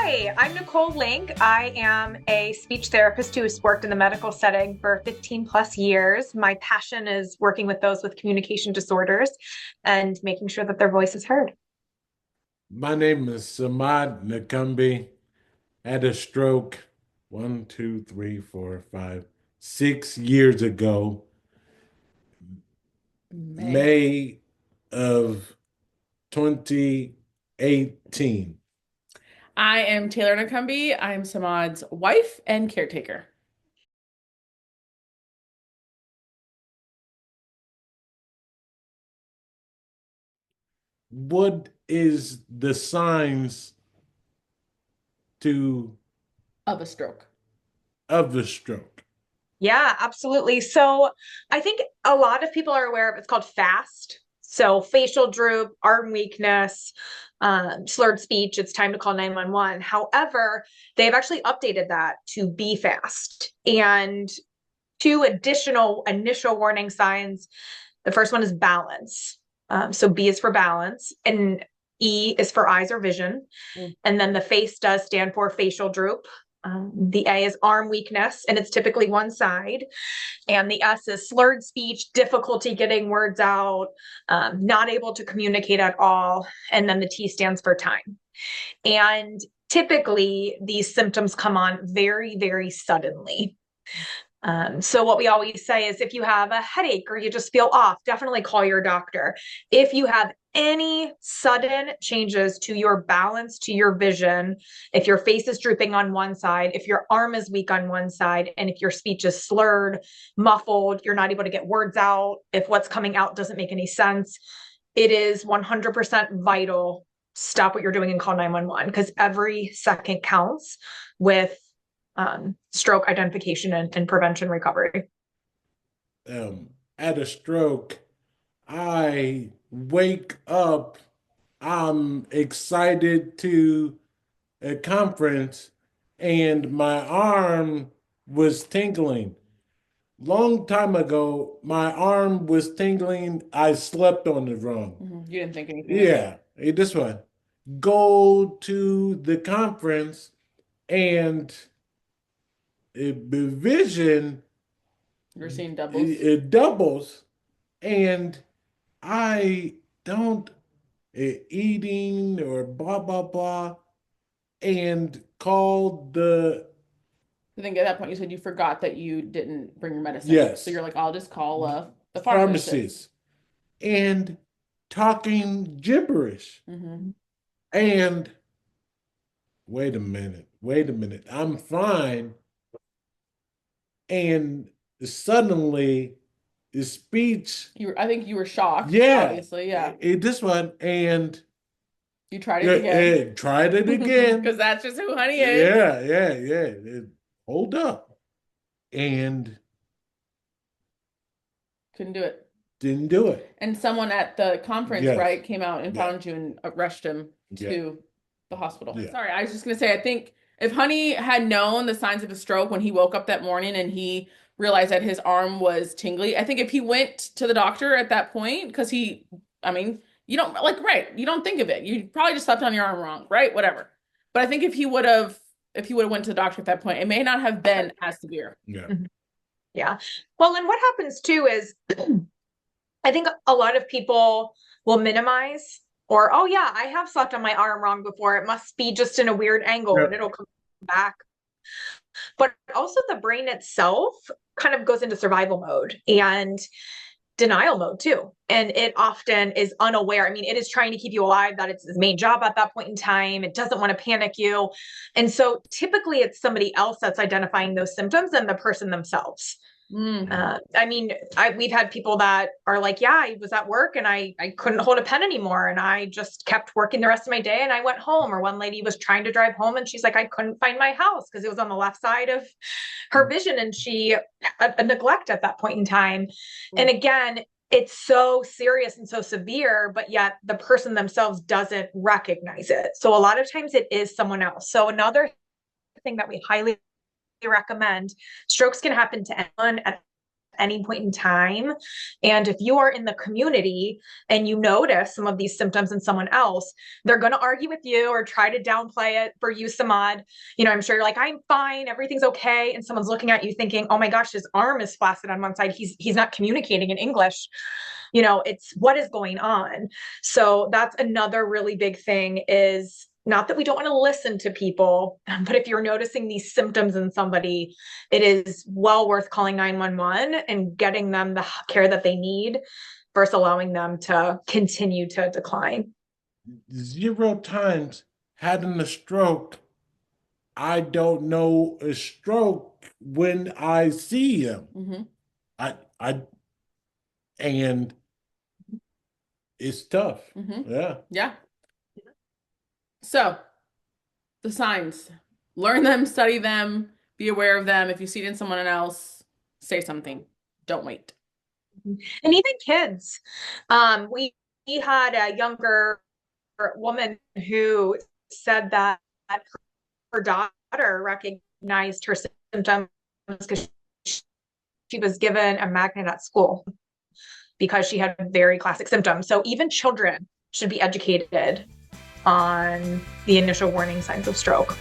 Hi, I'm Nicole Link. I am a speech therapist who has worked in the medical setting for 15 plus years. My passion is working with those with communication disorders and making sure that their voice is heard. My name is Samad Nakumbi. Had a stroke 6 years ago, May. May of 2018. I am Taylor Nakumbi. I'm Samad's wife and caretaker. What is the signs to Of a stroke. of the stroke? Yeah, absolutely. So I think a lot of people are aware of it's called FAST. So facial droop, arm weakness, slurred speech. It's time to call 911. However, they've actually updated that to B.E.F.A.S.T. And two additional initial warning signs. The first one is balance. So B is for balance, and E is for eyes or vision. And then the face does stand for facial droop. The A is arm weakness, and it's typically one side. And the S is slurred speech, difficulty getting words out, not able to communicate at all. And then the T stands for time. And typically, these symptoms come on very, very suddenly. So what we always say is if you have a headache or you just feel off, definitely call your doctor. If you have any sudden changes to your balance, to your vision, if your face is drooping on one side, if your arm is weak on one side, and if your speech is slurred, muffled, you're not able to get words out, if what's coming out doesn't make any sense, it is 100% vital. Stop what you're doing and call 911 because every second counts with stroke identification and prevention recovery. At a stroke, I wake up, I'm excited to a conference, and my arm was tingling. Long time ago, my arm was tingling. I slept on it wrong. You didn't think anything of it. Yeah, this one. Go to the conference and the vision You're seeing doubles. it doubles, and I don't eating or blah blah blah, and called the I think at that point you said you forgot that you didn't bring your medicine. So yes you're like, I'll just call the pharmacist. pharmacist and talking gibberish. Mm-hmm. And wait a minute, I'm fine. And suddenly the speech, I think you were shocked, yeah, obviously. Yeah. this one, and You tried it again. tried it again. Because that's just who honey is. Yeah. Hold up. And Couldn't do it. didn't do it. And someone at the conference, Yes. right, came out and Yeah. found you and rushed him Yeah. to the hospital. Yeah. Sorry, I was just gonna say, I think if Honey had known the signs of a stroke when he woke up that morning and he realized that his arm was tingly, I think if he went to the doctor at that point, because I mean, you don't like, right, you don't think of it. You probably just slept on your arm wrong, right? Whatever. But I think if he would have went to the doctor at that point, it may not have been as severe. Yeah. Yeah. Well, and what happens too is I think a lot of people will minimize or, oh, yeah, I have slept on my arm wrong before. It must be just in a weird angle Yeah. and it'll come back. But also, the brain itself kind of goes into survival mode and denial mode too. And it often is unaware. I mean, it is trying to keep you alive, that it's its main job at that point in time. It doesn't want to panic you. And so typically it's somebody else that's identifying those symptoms than the person themselves. I mean, we've had people that are like, yeah, I was at work and I couldn't hold a pen anymore. And I just kept working the rest of my day and I went home. Or one lady was trying to drive home and she's like, I couldn't find my house because it was on the left side of her vision. And she had a neglect at that point in time. And again, it's so serious and so severe, but yet the person themselves doesn't recognize it. So a lot of times it is someone else. So another thing that we highly recommend, strokes can happen to anyone at any point in time. And if you are in the community and you notice some of these symptoms in someone else, they're going to argue with you or try to downplay it for you, Samad. I'm sure you're like, I'm fine, everything's okay. And someone's looking at you thinking, oh my gosh, his arm is flaccid on one side. He's not communicating in English. It's what is going on. So that's another really big thing, is not that we don't want to listen to people, but if you're noticing these symptoms in somebody, it is well worth calling 911 and getting them the care that they need versus allowing them to continue to decline. 0 times having a stroke, I don't know a stroke when I see him. Mm-hmm. I and it's tough. Mm-hmm. Yeah. Yeah. So the signs, learn them, study them, be aware of them. If you see it in someone else, say something. Don't wait. And even kids. We had a younger woman who said that her daughter recognized her symptoms because she was given a magnet at school because she had very classic symptoms. So even children should be educated on the initial warning signs of stroke.